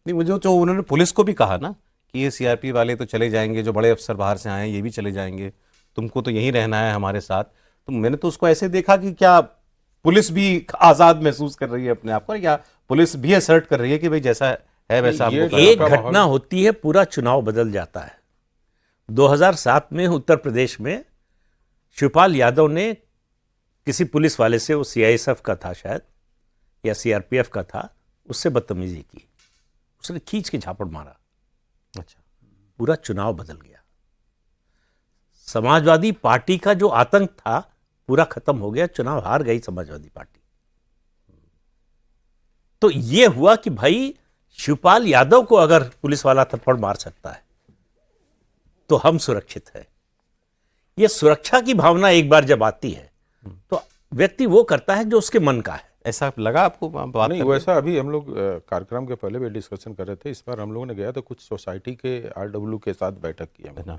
नहीं, मुझे जो उन्होंने पुलिस को भी कहा ना कि ये सीआरपी वाले तो चले जाएंगे, जो बड़े अफसर बाहर से आए हैं ये भी चले जाएंगे, तुमको तो यहीं रहना है हमारे साथ। तो मैंने तो उसको ऐसे देखा कि क्या पुलिस भी आज़ाद महसूस कर रही है अपने आप को, या पुलिस भी असर्ट कर रही है कि भाई जैसा है वैसा हमको एक घटना होती है, पूरा चुनाव बदल जाता है। 2007 में उत्तर प्रदेश में शिवपाल यादव ने किसी पुलिस वाले से, वो सीआईएसएफ का था शायद या सीआरपीएफ का था, उससे बदतमीजी की, उसने खींच के झापड़ मारा। अच्छा, पूरा चुनाव बदल गया। समाजवादी पार्टी का जो आतंक था पूरा खत्म हो गया, चुनाव हार गई समाजवादी पार्टी। तो यह हुआ कि भाई शिवपाल यादव को अगर पुलिस वाला थप्पड़ मार सकता है तो हम सुरक्षित है। यह सुरक्षा की भावना एक बार जब आती है तो व्यक्ति वो करता है जो उसके मन का है। ऐसा लगा आपको बात? नहीं, वैसा अभी हम लोग कार्यक्रम के पहले भी डिस्कशन कर रहे थे। इस बार हम लोगों ने गया तो कुछ सोसाइटी के आरडब्ल्यू के साथ बैठक की हमने।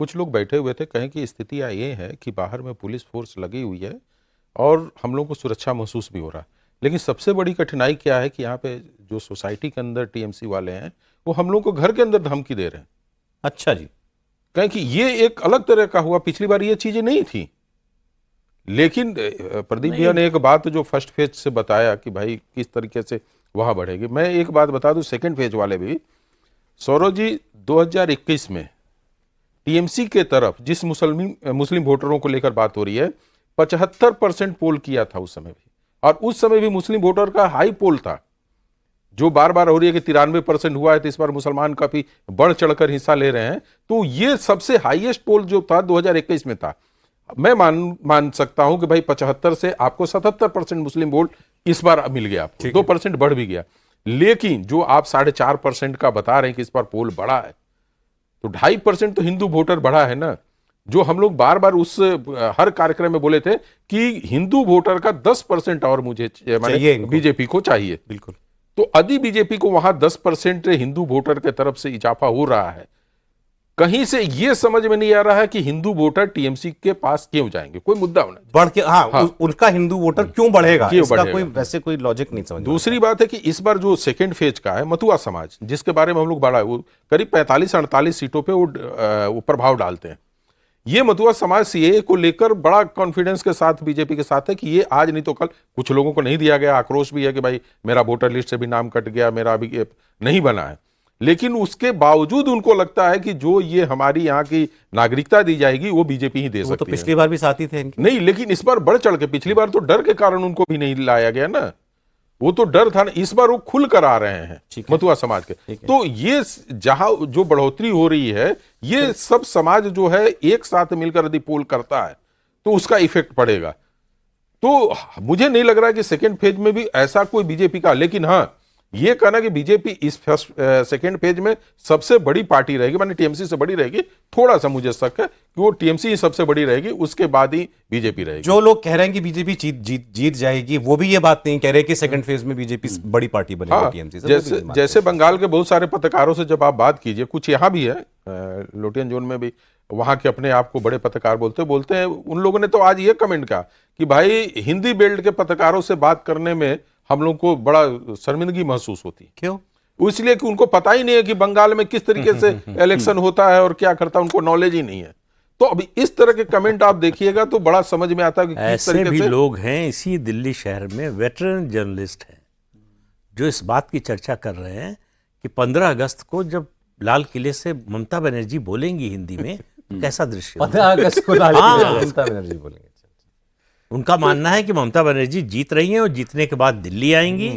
कुछ लोग बैठे हुए थे, कहें कि स्थिति ये है कि बाहर में पुलिस फोर्स लगी हुई है और हम लोगों को सुरक्षा महसूस भी हो रहा है, लेकिन सबसे बड़ी कठिनाई क्या है कि यहाँ पे जो सोसाइटी के अंदर टीएमसी वाले हैं वो हम लोग को घर के अंदर धमकी दे रहे हैं। अच्छा जी। कहें कि ये एक अलग तरह का हुआ, पिछली बार ये चीजें नहीं थी। लेकिन प्रदीप भैया ने एक बात जो फर्स्ट फेज से बताया कि भाई किस तरीके से वहां बढ़ेगी, मैं एक बात बता दूं, सेकंड फेज वाले भी सौरभ जी 2021 में टीएमसी के तरफ जिस मुस्लिम वोटरों को लेकर बात हो रही है, 75% पोल किया था उस समय भी, और उस समय भी मुस्लिम वोटर का हाई पोल था। जो बार बार हो रही है कि 93% हुआ है, तो इस बार मुसलमान काफी बढ़ चढ़कर हिस्सा ले रहे हैं। तो ये सबसे हाईएस्ट पोल जो था 2021 में था। मैं मान सकता हूं कि भाई 75 से आपको 77% मुस्लिम वोट इस बार मिल गया, 2% बढ़ भी गया। लेकिन जो आप 4.5% का बता रहे हैं कि इस बार पोल बढ़ा है, तो 2.5% तो हिंदू वोटर बढ़ा है ना। जो हम लोग बार बार उस हर कार्यक्रम में बोले थे कि हिंदू वोटर का 10% और मुझे बीजेपी को चाहिए। बिल्कुल। तो यदि बीजेपी को वहां 10% हिंदू वोटर के तरफ से इजाफा हो रहा है, कहीं से ये समझ में नहीं आ रहा है कि हिंदू वोटर टीएमसी के पास क्यों जाएंगे। कोई मुद्दा होना बढ़ के, हाँ। उनका हिंदू वोटर क्यों बढ़ेगा, इसका कोई वैसे कोई लॉजिक नहीं समझ। दूसरी बात है कि इस बार जो सेकंड फेज का है, मथुआ समाज जिसके बारे में हम लोग बड़ा, वो करीब 45-48 सीटों पे वो प्रभाव डालते हैं। ये मथुआ समाज सीएए को लेकर बड़ा कॉन्फिडेंस के साथ बीजेपी के साथ है कि ये आज नहीं तो कल, कुछ लोगों को नहीं दिया गया, आक्रोश भी है कि भाई मेरा वोटर लिस्ट से भी नाम कट गया, मेरा अभी नहीं बना है। लेकिन उसके बावजूद उनको लगता है कि जो ये हमारी यहाँ की नागरिकता दी जाएगी वो बीजेपी ही दे सकती है। तो पिछली बार भी साथी थे इनके। नहीं, लेकिन इस बार बढ़ चढ़ के, पिछली बार तो डर के कारण उनको भी नहीं लाया गया ना, वो तो डर था ना। इस बार वो खुल कर आ रहे हैं मथुआ समाज के। तो ये जहां जो बढ़ोतरी हो रही है, ये सब समाज जो है एक साथ मिलकर यदि पोल करता है तो उसका इफेक्ट पड़ेगा। तो मुझे नहीं लग रहा है कि सेकेंड फेज में भी ऐसा कोई बीजेपी का, लेकिन हाँ ये कहना कि बीजेपी इस सेकेंड फेज में सबसे बड़ी पार्टी रहेगी, माने टीएमसी से बड़ी रहेगी, थोड़ा सा मुझे शक है कि वो टीएमसी ही सबसे बड़ी रहेगी, उसके बाद ही बीजेपी रहेगी। जो लोग कह रहे हैं कि बीजेपी जीत जाएगी, वो भी ये बात नहीं कह रहे कि सेकंड फेज में बीजेपी बड़ी पार्टी बनेगी टीएमसी से। जैसे बंगाल के बहुत सारे पत्रकारों से जब आप बात कीजिए, कुछ यहाँ भी है लोटियन जोन में भी, वहां के अपने आप को बड़े पत्रकार बोलते हैं, उन लोगों ने तो आज ये कमेंट कहा कि भाई हिंदी बेल्ट के पत्रकारों से बात करने में हम लोग को बड़ा शर्मिंदगी महसूस होती है। क्यों? इसलिए कि उनको पता ही नहीं है कि बंगाल में किस तरीके से इलेक्शन होता है और क्या करता है, उनको नॉलेज ही नहीं है। तो अभी इस तरह के कमेंट आप देखिएगा तो बड़ा समझ में आता है कि किस तरीके भी लोग हैं। इसी दिल्ली शहर में वेटरन जर्नलिस्ट हैं जो इस बात की चर्चा कर रहे हैं कि 15 अगस्त को जब लाल किले से ममता बनर्जी बोलेंगी हिंदी में, कैसा दृश्य 15 अगस्त को लाल किले से ममता बनर्जी बोलेंगे। उनका मानना है कि ममता बनर्जी जीत रही हैं और जीतने के बाद दिल्ली आएंगी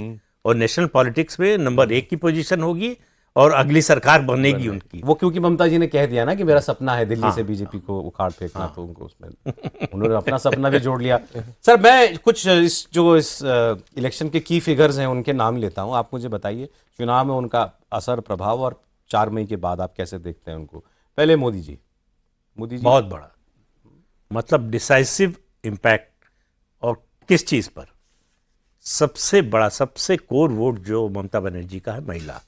और नेशनल पॉलिटिक्स में नंबर 1 की पोजीशन होगी और अगली सरकार बनेगी उनकी। वो क्योंकि ममता जी ने कह दिया ना कि मेरा सपना है दिल्ली से बीजेपी को उखाड़ फेंकना, तो उनको उसमें उन्होंने अपना सपना भी जोड़ लिया। सर, मैं कुछ इस इलेक्शन के की फिगर्स हैं उनके नाम लेता हूं, आप मुझे बताइए चुनाव में उनका असर, प्रभाव, और 4 मई के बाद आप कैसे देखते हैं उनको। पहले मोदी जी बहुत बड़ा, मतलब डिसाइसिव इम्पैक्ट। और किस चीज पर? सबसे बड़ा, सबसे कोर वोट जो ममता बनर्जी का है, महिला,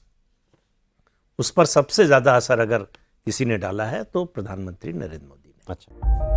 उस पर सबसे ज्यादा असर अगर किसी ने डाला है तो प्रधानमंत्री नरेंद्र मोदी ने। अच्छा।